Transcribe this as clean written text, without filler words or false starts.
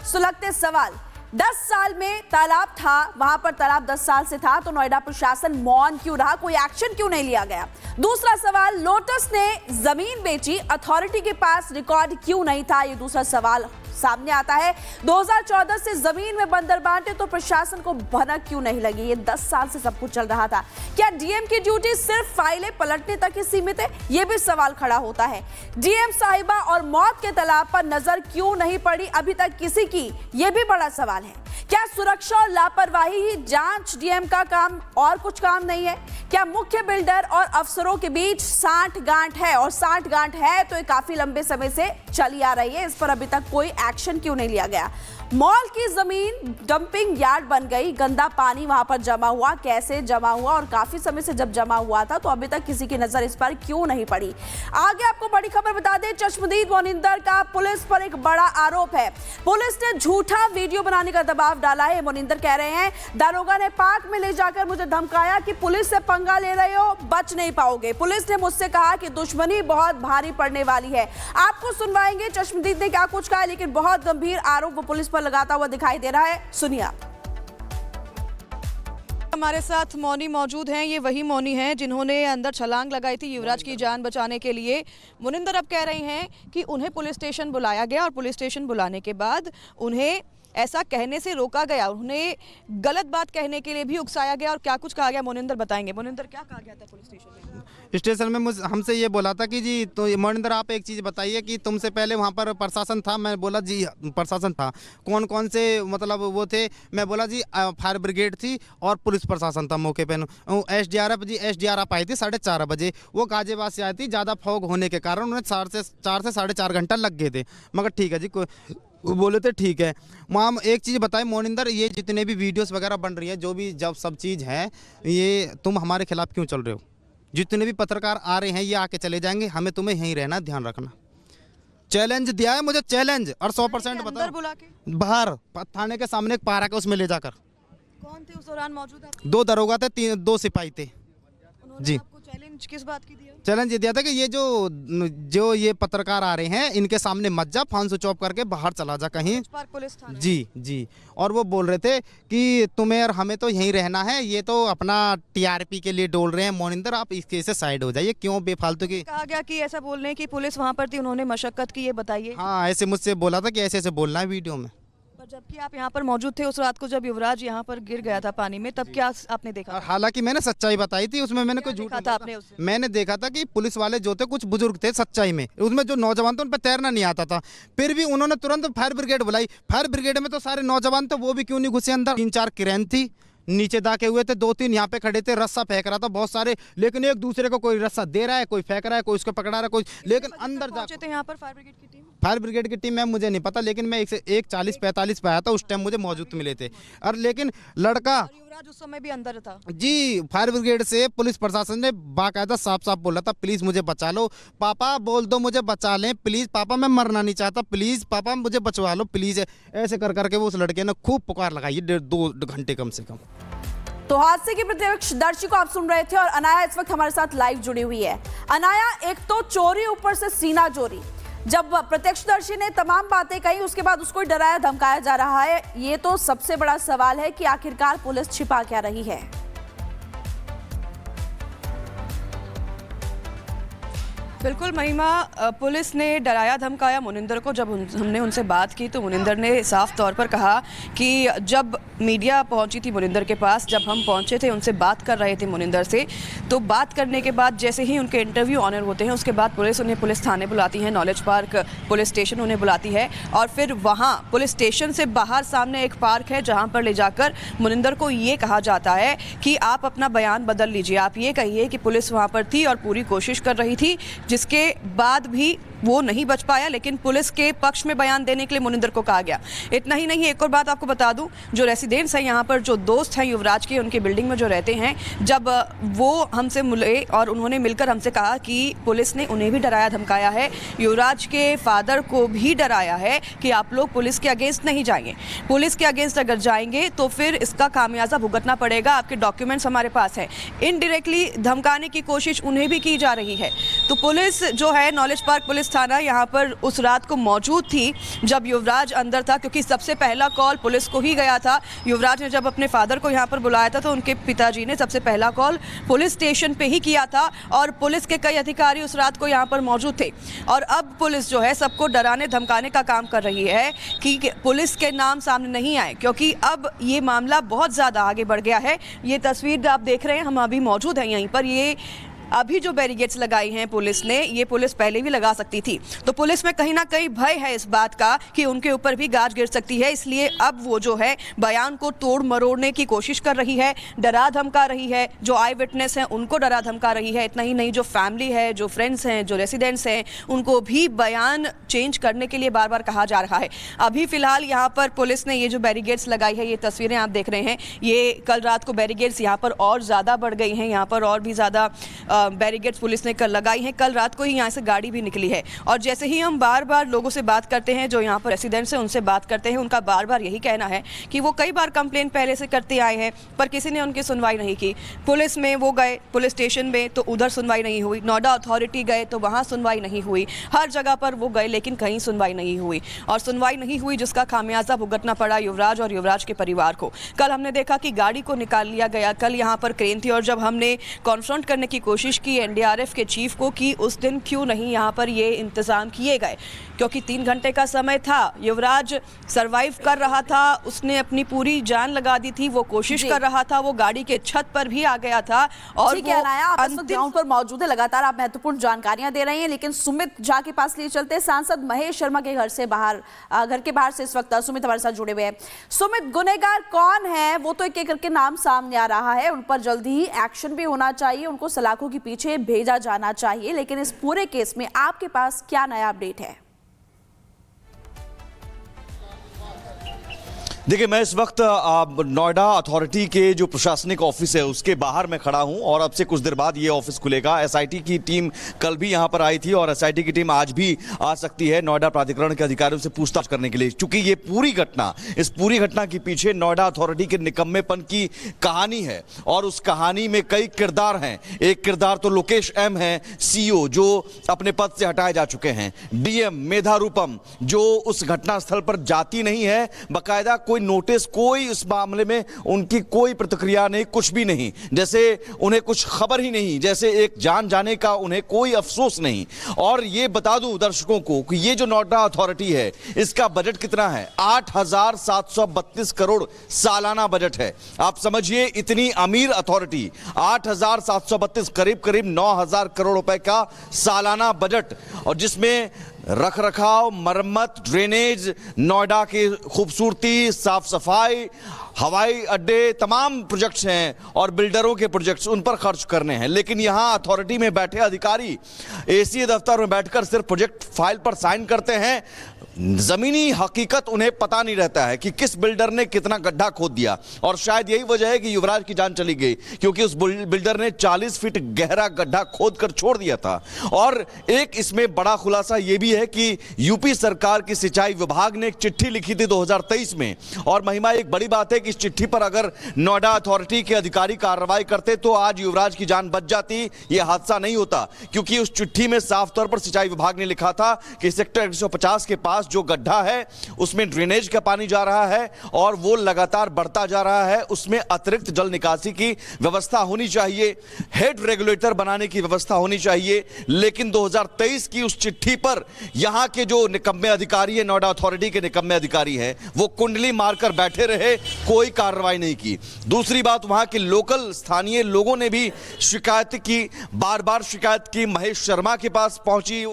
सुलगते सवाल। 10 साल में तालाब था, वहां पर तालाब 10 साल से था, तो नोएडा प्रशासन मौन क्यों रहा, कोई एक्शन क्यों नहीं लिया गया। दूसरा सवाल, लोटस ने जमीन बेची, अथॉरिटी के पास रिकॉर्ड क्यों नहीं था, ये दूसरा सवाल सामने आता है। 2014 से जमीन में बंदर बांटे तो प्रशासन को भनक क्यों नहीं लगी, ये 10 साल से सब कुछ चल रहा था। क्या डीएम की ड्यूटी सिर्फ फाइलें पलटने तक ही सीमित है, ये भी सवाल खड़ा होता है। डीएम साहिबा और मौत के तालाब पर नजर क्यों नहीं पड़ी अभी तक किसी की, ये भी बड़ा सवाल है। क्या सुरक्षा और लापरवाही ही जांच डीएम का काम और कुछ काम नहीं है? क्या मुख्य बिल्डर और अफसरों के बीच साठ गांठ है, और साठ गांठ है तो ये काफी लंबे समय से चली आ रही है, इस पर अभी तक कोई एक्शन क्यों नहीं लिया गया। मॉल की जमीन डंपिंग यार्ड बन गई, गंदा पानी वहां पर जमा हुआ, कैसे जमा हुआ और काफी समय से जब जमा हुआ था तो अभी तक किसी की नजर इस पर क्यों नहीं पड़ी। आगे आपको बड़ी खबर बता दें, चश्मदीद मोनिंदर का पुलिस पर एक बड़ा आरोप है। पुलिस ने झूठा वीडियो बनाने का दबाव डाला है। मोनिंदर कह रहे हैं दारोगा ने पार्क में ले जाकर मुझे धमकाया कि पुलिस से पंगा ले रहे हो, बच नहीं पाओगे। पुलिस ने मुझसे कहा कि दुश्मनी बहुत भारी पड़ने वाली है। आपको सुनवाएंगे चश्मदीद ने क्या कुछ कहा, लेकिन बहुत गंभीर आरोप वो पुलिस पर लगाता हुआ दिखाई दे रहा है, सुनिए आप। हमारे साथ मौनी मौजूद हैं। ये वही मौनी हैं जिन्होंने अंदर छलांग लगाई थी युवराज की जान बचाने के लिए। मोनिंदर अब कह रही हैं कि उन्हें पुलिस स्टेशन बुलाया गया और पुलिस स्टेशन बुलाने के बाद उन्हें ऐसा कहने से रोका गया, उन्हें गलत बात कहने के लिए भी उकसाया गया, और क्या कुछ कहा गया मोनिंदर बताएंगे। मोनिंदर, क्या कहा गया था पुलिस स्टेशन में? स्टेशन में हमसे ये बोला था कि जी तो मोनिंदर आप एक चीज़ बताइए कि तुमसे पहले वहाँ पर प्रशासन था। मैं बोला जी प्रशासन था, कौन कौन से मतलब वो थे। मैं बोला जी फायर ब्रिगेड थी और पुलिस प्रशासन था मौके पे। एसडीआरएफ आई थी 4:30 बजे, वो गाजियाबाद से आई थी। ज़्यादा फॉग होने के कारण उन्हें 4 से 4.5 घंटा लग गए थे। मगर ठीक है जी, वो बोले थे ठीक है। वहाँ एक चीज़ बताए मोनिंदर, ये जितने भी वीडियोस वगैरह बन रही है, जो भी जब सब चीज़ है, ये तुम हमारे खिलाफ क्यों चल रहे हो? जितने भी पत्रकार आ रहे हैं ये आके चले जाएंगे, हमें तुम्हें यहीं रहना, ध्यान रखना। चैलेंज दिया है मुझे, चैलेंज, और 100% बताओ। बुला के बाहर थाने के सामने एक पार्क है, उसमें ले जाकर। कौन थे उस दौरान मौजूद? 2 दरोगा थे, 2 सिपाही थे जी। आपको चैलेंज किस बात की दिया? चैलेंज ये दिया था कि ये जो ये पत्रकार आ रहे हैं इनके सामने मत जा, फोन स्विच ऑफ करके बाहर चला जा कहीं। पुलिस थाना। जी। और वो बोल रहे थे कि तुम्हें और हमें तो यहीं रहना है, ये तो अपना टीआरपी के लिए डोल रहे हैं। मोनिंदर आप इसके से साइड हो जाइए, क्यों बेफालतू की। कहा गया कि ऐसा बोलने की पुलिस वहाँ पर थी, उन्होंने मशक्कत की, ये बताइए। हाँ, ऐसे मुझसे बोला था कि ऐसे ऐसे बोलना है वीडियो में। जबकि आप यहाँ पर मौजूद थे उस रात को जब युवराज यहाँ पर गिर गया था पानी में, तब क्या आपने देखा? हालांकि मैंने सच्चाई बताई थी, उसमें मैंने कोई झूठ नहीं था। आपने उससे? मैंने देखा था कि पुलिस वाले जो थे कुछ बुजुर्ग थे सच्चाई में, उसमें जो नौजवान थे उन पर तैरना नहीं आता था। फिर भी उन्होंने तुरंत फायर ब्रिगेड बुलाई। फायर ब्रिगेड में तो सारे नौजवान थे, वो भी क्यों नहीं घुसे अंदर। 3-4 क्रेन थी, नीचे दाके हुए थे, 2-3 यहाँ पे खड़े थे, रस्सा फेंक रहा था बहुत सारे, लेकिन एक दूसरे को कोई रस्सा दे रहा है, कोई फेंक रहा है, कोई उसको पकड़ा रहा है, कोई। लेकिन अंदर जाते यहाँ पर फायर ब्रिगेड की टीम, मुझे नहीं पता, लेकिन मैं 1:40-45 पे आया था, उस टाइम मुझे मौजूद मिले थे। और लेकिन लड़का युवराज उस समय भी अंदर था जी। फायर ब्रिगेड से पुलिस प्रशासन ने बाकायदा साफ साफ बोला था, प्लीज मुझे बचा लो पापा, बोल दो मुझे बचा लें प्लीज पापा, मैं मरना नहीं चाहता, प्लीज पापा मुझे बचवा लो प्लीज। ऐसे कर करके वो उस लड़के ने खूब पुकार लगाई, 2 घंटे कम से कम। तो हादसे की प्रत्यक्षदर्शी को आप सुन रहे थे, और अनाया इस वक्त हमारे साथ लाइव जुड़ी हुई है। अनाया, एक तो चोरी, ऊपर से सीना चोरी। जब प्रत्यक्षदर्शी ने तमाम बातें कही, उसके बाद उसको डराया धमकाया जा रहा है। ये तो सबसे बड़ा सवाल है कि आखिरकार पुलिस छिपा क्या रही है। बिल्कुल महिमा, पुलिस ने डराया धमकाया मोनिंदर को। जब हमने उनसे बात की तो मोनिंदर ने साफ तौर पर कहा कि जब मीडिया पहुंची थी मोनिंदर के पास, जब हम पहुंचे थे, उनसे बात कर रहे थे मोनिंदर से, तो बात करने के बाद जैसे ही उनके इंटरव्यू ऑनर होते हैं उसके बाद पुलिस उन्हें पुलिस थाने बुलाती है, नॉलेज पार्क पुलिस स्टेशन उन्हें बुलाती है, और फिर वहाँ पुलिस स्टेशन से बाहर सामने एक पार्क है जहाँ पर ले जाकर मोनिंदर को ये कहा जाता है कि आप अपना बयान बदल लीजिए, आप ये कहिए कि पुलिस वहाँ पर थी और पूरी कोशिश कर रही थी, जिसके बाद भी वो नहीं बच पाया, लेकिन पुलिस के पक्ष में बयान देने के लिए मोनिंदर को कहा गया। इतना ही नहीं, एक और बात आपको बता दूं, जो रेसिडेंट्स हैं यहाँ पर, जो दोस्त हैं युवराज के, उनकी बिल्डिंग में जो रहते हैं, जब वो हमसे मिले और उन्होंने मिलकर हमसे कहा कि पुलिस ने उन्हें भी डराया धमकाया है, युवराज के फादर को भी डराया है कि आप लोग पुलिस के अगेंस्ट नहीं जाएंगे, पुलिस के अगेंस्ट अगर जाएंगे तो फिर इसका खामियाजा भुगतना पड़ेगा, आपके डॉक्यूमेंट्स हमारे पास हैं। इनडायरेक्टली धमकाने की कोशिश उन्हें भी की जा रही है। तो पुलिस जो है, नॉलेज पार्क पुलिस पुलिस थाना यहाँ पर उस रात को मौजूद थी जब युवराज अंदर था, क्योंकि सबसे पहला कॉल पुलिस को ही गया था। युवराज ने जब अपने फादर को यहाँ पर बुलाया था तो उनके पिताजी ने सबसे पहला कॉल पुलिस स्टेशन पे ही किया था और पुलिस के कई अधिकारी उस रात को यहाँ पर मौजूद थे। और अब पुलिस जो है सबको डराने धमकाने का काम कर रही है कि पुलिस के नाम सामने नहीं आए, क्योंकि अब ये मामला बहुत ज़्यादा आगे बढ़ गया है। ये तस्वीर आप देख रहे हैं, हम अभी मौजूद हैं यहीं पर। ये अभी जो बैरिकेड्स लगाई हैं पुलिस ने, ये पुलिस पहले भी लगा सकती थी। तो पुलिस में कहीं ना कहीं भय है इस बात का कि उनके ऊपर भी गाज गिर सकती है, इसलिए अब वो जो है बयान को तोड़ मरोड़ने की कोशिश कर रही है, डरा धमका रही है। जो आई विटनेस हैं उनको डरा धमका रही है। इतना ही नहीं, जो फैमिली है, जो फ्रेंड्स हैं, जो रेसिडेंट्स हैं, उनको भी बयान चेंज करने के लिए बार बार कहा जा रहा है। अभी फिलहाल यहाँ पर पुलिस ने ये जो बैरिकेड्स लगाई है, ये तस्वीरें आप देख रहे हैं, ये कल रात को बैरिकेड्स यहाँ पर और ज़्यादा बढ़ गई हैं। यहाँ पर और भी ज़्यादा बैरिकेड्स पुलिस ने कल लगाई हैं। कल रात को ही यहाँ से गाड़ी भी निकली है। और जैसे ही हम बार बार लोगों से बात करते हैं, जो यहाँ पर रेसिडेंट्स हैं उनसे बात करते हैं, उनका बार बार यही कहना है कि वो कई बार कंप्लेंट पहले से करते आए हैं पर किसी ने उनकी सुनवाई नहीं की। पुलिस में वो गए, पुलिस स्टेशन में, तो उधर सुनवाई नहीं हुई। नोएडा अथॉरिटी गए तो वहाँ सुनवाई नहीं हुई। हर जगह पर वो गए लेकिन कहीं सुनवाई नहीं हुई, और सुनवाई नहीं हुई जिसका खामियाजा भुगतना पड़ा युवराज और युवराज के परिवार को। कल हमने देखा कि गाड़ी को निकाल लिया गया। कल यहाँ पर क्रेन थी और जब हमने कॉन्फ्रंट करने की कोशिश की एनडीआरएफ के चीफ को कि उस दिन क्यों नहीं यहाँ पर ये इंतजाम किए गए, क्योंकि 3 घंटे का समय था, युवराज सरवाइव कर रहा था, उसने अपनी पूरी जान लगा दी थी, वो कोशिश कर रहा था, वो गाड़ी के छत पर भी आ गया था। और ठीक है अनाया, आप इस वक्त ग्राउंड पर मौजूद है, लगातार आप महत्वपूर्ण जानकारियां दे रही हैं, लेकिन सुमित झा के पास लिए चलते हैं। सांसद महेश शर्मा के घर के बाहर से इस वक्त सुमित हमारे साथ जुड़े हुए हैं। सुमित, गुनहगार कौन है? वो तो एक एक करके नाम सामने आ रहा है, उन पर जल्दी ही एक्शन भी होना चाहिए, उनको सलाखों के पीछे भेजा जाना चाहिए, लेकिन इस पूरे केस में आपके पास क्या नया अपडेट है? देखिए, मैं इस वक्त नोएडा अथॉरिटी के जो प्रशासनिक ऑफिस है उसके बाहर मैं खड़ा हूं और अब से कुछ देर बाद ये ऑफिस खुलेगा। एसआईटी की टीम कल भी यहां पर आई थी और एसआईटी की टीम आज भी आ सकती है नोएडा प्राधिकरण के अधिकारियों से पूछताछ करने के लिए, क्योंकि ये इस पूरी घटना के पीछे नोएडा अथॉरिटी के निकम्मेपन की कहानी है और उस कहानी में कई किरदार हैं। एक किरदार तो लोकेश एम है, सीईओ, जो अपने पद से हटाए जा चुके हैं। डीएम मेधा रूपम, जो उस घटनास्थल पर जाती नहीं है, बाकायदा कोई नोटिस, कोई इस मामले में उनकी कोई प्रतिक्रिया नहीं, कुछ भी नहीं, जैसे उन्हें कुछ खबर ही नहीं, जैसे एक जान जाने का उन्हें कोई अफसोस नहीं। और ये बता दूं दर्शकों को कि ये जो नोएडा अथॉरिटी है इसका बजट कितना है? 8,732 करोड़ सालाना बजट है। आप समझिए, इतनी अमीर अथॉरिटी, 8,732 करीब 9,000 करोड़ रुपए का सालाना बजट, और जिसमें रखरखाव, मरम्मत, ड्रेनेज, नोएडा की खूबसूरती, साफ सफाई, हवाई अड्डे, तमाम प्रोजेक्ट्स हैं और बिल्डरों के प्रोजेक्ट्स, उन पर खर्च करने हैं। लेकिन यहां अथॉरिटी में बैठे अधिकारी एसी दफ्तर में बैठकर सिर्फ प्रोजेक्ट फाइल पर साइन करते हैं। जमीनी हकीकत उन्हें पता नहीं रहता है कि किस बिल्डर ने कितना गड्ढा खोद दिया, और शायद यही वजह है कि युवराज की जान चली गई, क्योंकि उस बिल्डर ने 40 फीट गहरा गड्ढा खोद कर छोड़ दिया था। और एक इसमें बड़ा खुलासा यह भी है कि यूपी सरकार की सिंचाई विभाग ने एक चिट्ठी लिखी थी 2023 में, और महिमा एक बड़ी बात है कि इस चिट्ठी पर अगर नोएडा अथॉरिटी के अधिकारी कार्रवाई करते तो आज युवराज की जान बच जाती, यह हादसा नहीं होता। क्योंकि उस चिट्ठी में साफ तौर पर सिंचाई विभाग ने लिखा था कि सेक्टर 150 के पास जो गड्ढा है उसमें ड्रेनेज का पानी जा रहा है और वो लगातार बढ़ता जा रहा है, उसमें अतिरिक्त जल निकासी की व्यवस्था होनी चाहिए, हेड रेगुलेटर बनाने की व्यवस्था होनी चाहिए। लेकिन 2023 की उस चिट्ठी पर यहां के जो निकम्मे अधिकारी है, नोएडा अथॉरिटी के निकम्मे अधिकारी हैं, वो कुंडली मारकर बैठे रहे, कोई कार्रवाई नहीं की। दूसरी बात, वहां के लोकल स्थानीय लोगों ने भी शिकायत की, बार बार शिकायत की, महेश शर्मा के पास पहुंची।